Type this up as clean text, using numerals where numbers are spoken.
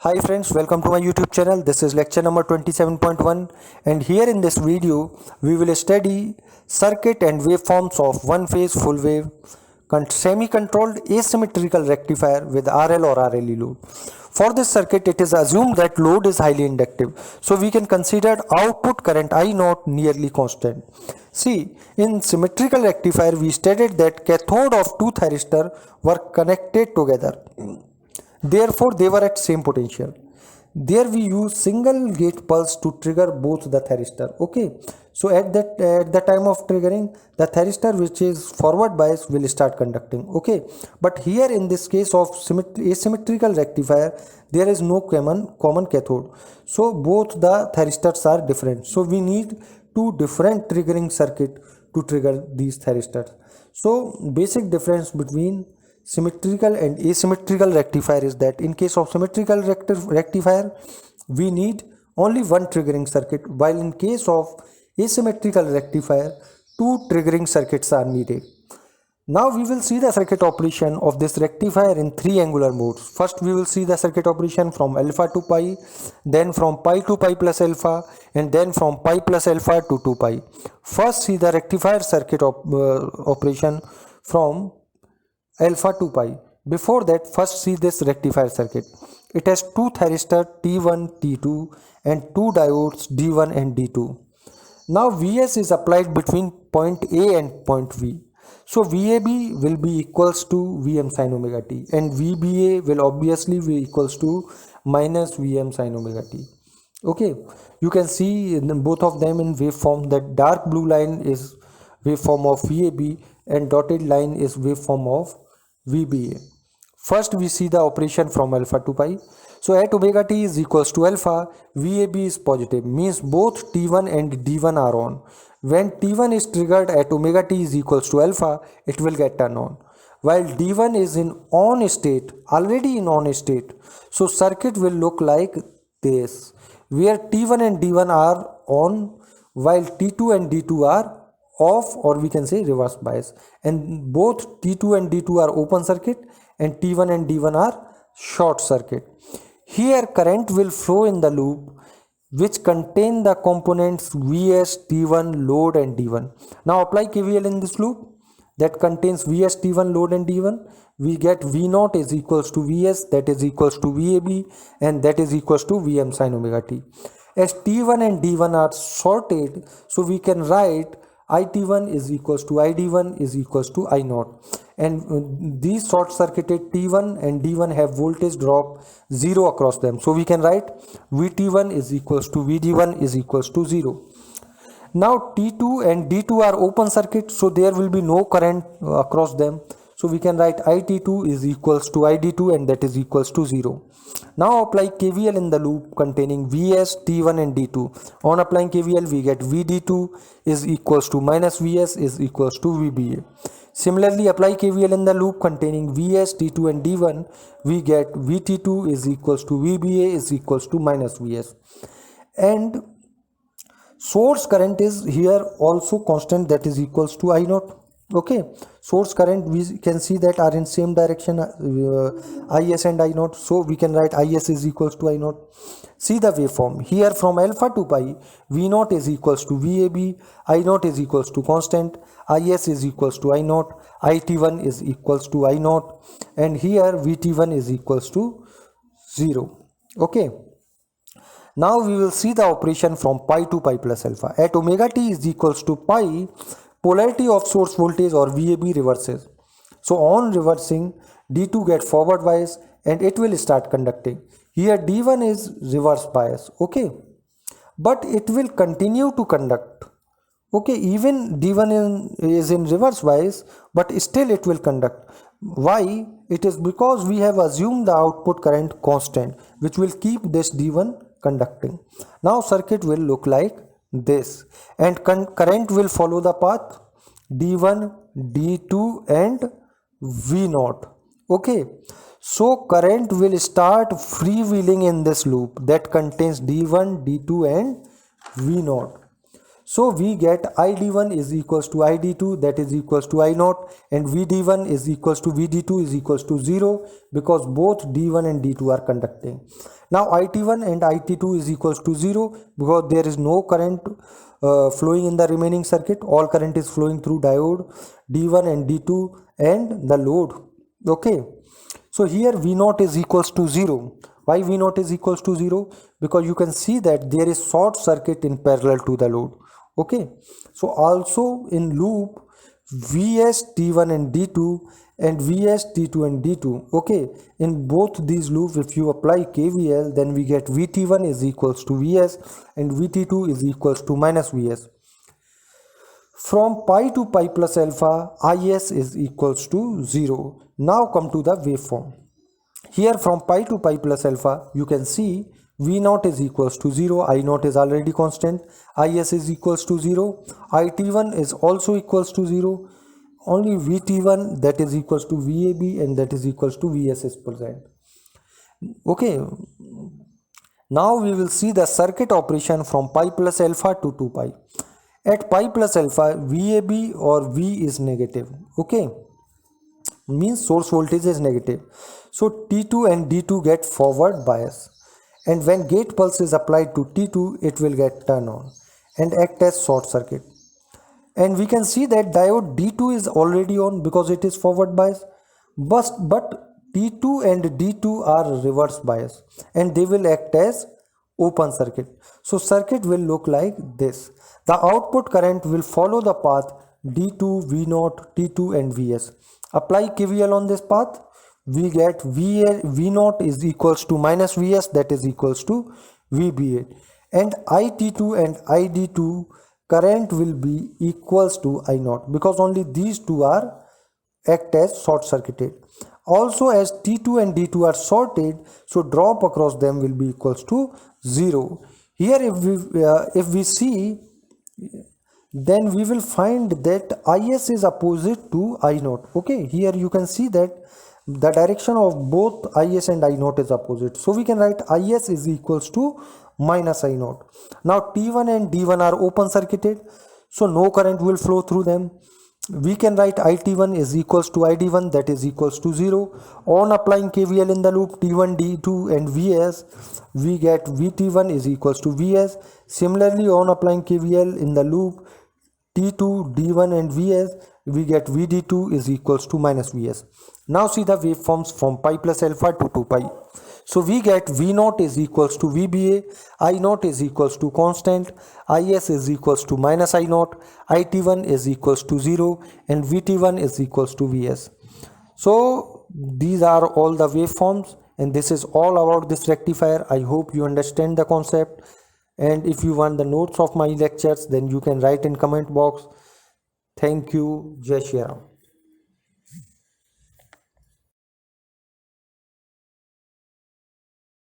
Hi friends, welcome to my YouTube channel. This is lecture number 27.1 and here in this video we will study circuit and waveforms of one phase full wave semi-controlled asymmetrical rectifier with RL or RLE load. For this circuit it is assumed that load is highly inductive, so we can consider output current I0 nearly constant. See, in symmetrical rectifier we stated that cathode of two thyristors were connected together. Therefore, they were at same potential. There we use single gate pulse to trigger both the thyristor. Okay. So at the time of triggering, the thyristor which is forward bias will start conducting. Okay. But here in this case of asymmetrical rectifier, there is no common cathode. So both the thyristors are different. So we need two different triggering circuit to trigger these thyristors. So basic difference between symmetrical and asymmetrical rectifier is that in case of symmetrical rectifier we need only one triggering circuit, while in case of asymmetrical rectifier two triggering circuits are needed. Now we will see the circuit operation of this rectifier in three angular modes. First we will see the circuit operation from alpha to pi, then from pi to pi plus alpha, and then from pi plus alpha to 2 pi. First see the rectifier circuit operation from alpha to pi. Before that, first see this rectifier circuit. It has two thyristors T1, T2 and two diodes D1 and D2. Now Vs is applied between point A and point V. So VAB will be equals to Vm sin omega t and VBA will obviously be equals to minus Vm sin omega t. Okay, you can see in both of them in waveform. That dark blue line is waveform of VAB and dotted line is waveform of VBA. First we see the operation from alpha to pi. So at omega t is equals to alpha, VAB is positive, means both T1 and D1 are on. When T1 is triggered at omega t is equals to alpha, it will get turned on. While D1 is in on state, already in on state, so circuit will look like this, where T1 and D1 are on while T2 and D2 are off, or we can say reverse bias, and both T2 and D2 are open circuit and T1 and D1 are short circuit. Here current will flow in the loop which contain the components Vs, T1, load and D1. Now apply KVL in this loop that contains Vs, T1, load and D1. We get V0 is equals to Vs, that is equals to VAB, and that is equals to Vm sin omega t. As T1 and D1 are sorted, so we can write IT1 is equals to ID1 is equals to I0, and these short circuited T1 and D1 have voltage drop 0 across them, so we can write VT1 is equals to VD1 is equals to 0. Now T2 and D2 are open circuit, so there will be no current across them, so we can write IT2 is equals to ID2 and that is equals to 0. Now apply KVL in the loop containing Vs, T1 and D2. On applying KVL we get VD2 is equals to minus Vs is equals to VBA. Similarly apply KVL in the loop containing Vs, T2 and D1. We get VT2 is equals to VBA is equals to minus Vs. And source current is here also constant, that is equals to I0. Okay, source current we can see that are in same direction, Is and I0, so we can write Is is equals to I0. See the waveform here from alpha to pi, V0 is equals to VAB, I0 is equals to constant, Is is equals to I0, IT1 is equals to I0, and here VT1 is equals to 0. Okay. Now we will see the operation from pi to pi plus alpha. At omega t is equals to pi, polarity of source voltage or VAB reverses. So on reversing, D2 get forward bias and it will start conducting. Here D1 is reverse bias, okay, but it will continue to conduct. Okay, even D1 is in reverse bias, but still it will conduct. Why? It is because we have assumed the output current constant, which will keep this D1 conducting. Now circuit will look like this, and current will follow the path D1, D2 and V0. Okay, so current will start freewheeling in this loop that contains D1, D2 and V0. So we get ID1 is equals to ID2, that is equals to I0, and VD1 is equals to VD2 is equals to 0 because both D1 and D2 are conducting. Now IT1 and IT2 is equals to 0 because there is no current flowing in the remaining circuit. All current is flowing through diode D1 and D2 and the load. Okay, so here V0 is equals to 0. Why V0 is equals to 0? Because you can see that there is short circuit in parallel to the load. Okay, so also in loop Vs T1 and D2 and Vs T2 and D2. Okay, in both these loops if you apply KVL, then we get Vt1 is equals to Vs and Vt2 is equals to minus Vs. From pi to pi plus alpha, Is is equals to 0. Now come to the waveform. Here from pi to pi plus alpha, you can see V0 is equals to 0, I0 is already constant, Is is equals to 0, IT1 is also equals to 0, only Vt1 that is equals to VAB and that is equals to Vs is present. Okay, now we will see the circuit operation from pi plus alpha to 2 pi. At pi plus alpha, VAB or V is negative. Okay, means source voltage is negative. So T2 and D2 get forward bias. And when gate pulse is applied to T2, it will get turn on and act as short circuit. And we can see that diode D2 is already on because it is forward bias. But T2 and D2 are reverse bias and they will act as open circuit. So circuit will look like this. The output current will follow the path D2, V0, T2 and Vs. Apply KVL on this path. We get V0 is equals to minus Vs, that is equals to VBA, and IT2 and ID2 current will be equals to I0 because only these two are act as short circuited. Also as T2 and D2 are shorted, so drop across them will be equals to 0. Here if we see, then we will find that Is is opposite to I0. Okay, here you can see that the direction of both Is and I0 is opposite. So we can write Is is equals to minus I0. Now T1 and D1 are open circuited, so no current will flow through them. We can write IT1 is equals to ID1, that is equals to 0. On applying KVL in the loop T1, D2 and Vs, we get Vt1 is equals to Vs. Similarly, on applying KVL in the loop T2, D1 and Vs, we get Vd2 is equals to minus Vs. Now see the waveforms from pi plus alpha to 2 pi. So we get V0 is equals to VBA, I0 is equals to constant, Is is equals to minus I0, IT1 is equals to 0 and Vt1 is equals to Vs. So these are all the waveforms and this is all about this rectifier. I hope you understand the concept, and if you want the notes of my lectures, then you can write in comment box. Thank you. Jai Shri Ram.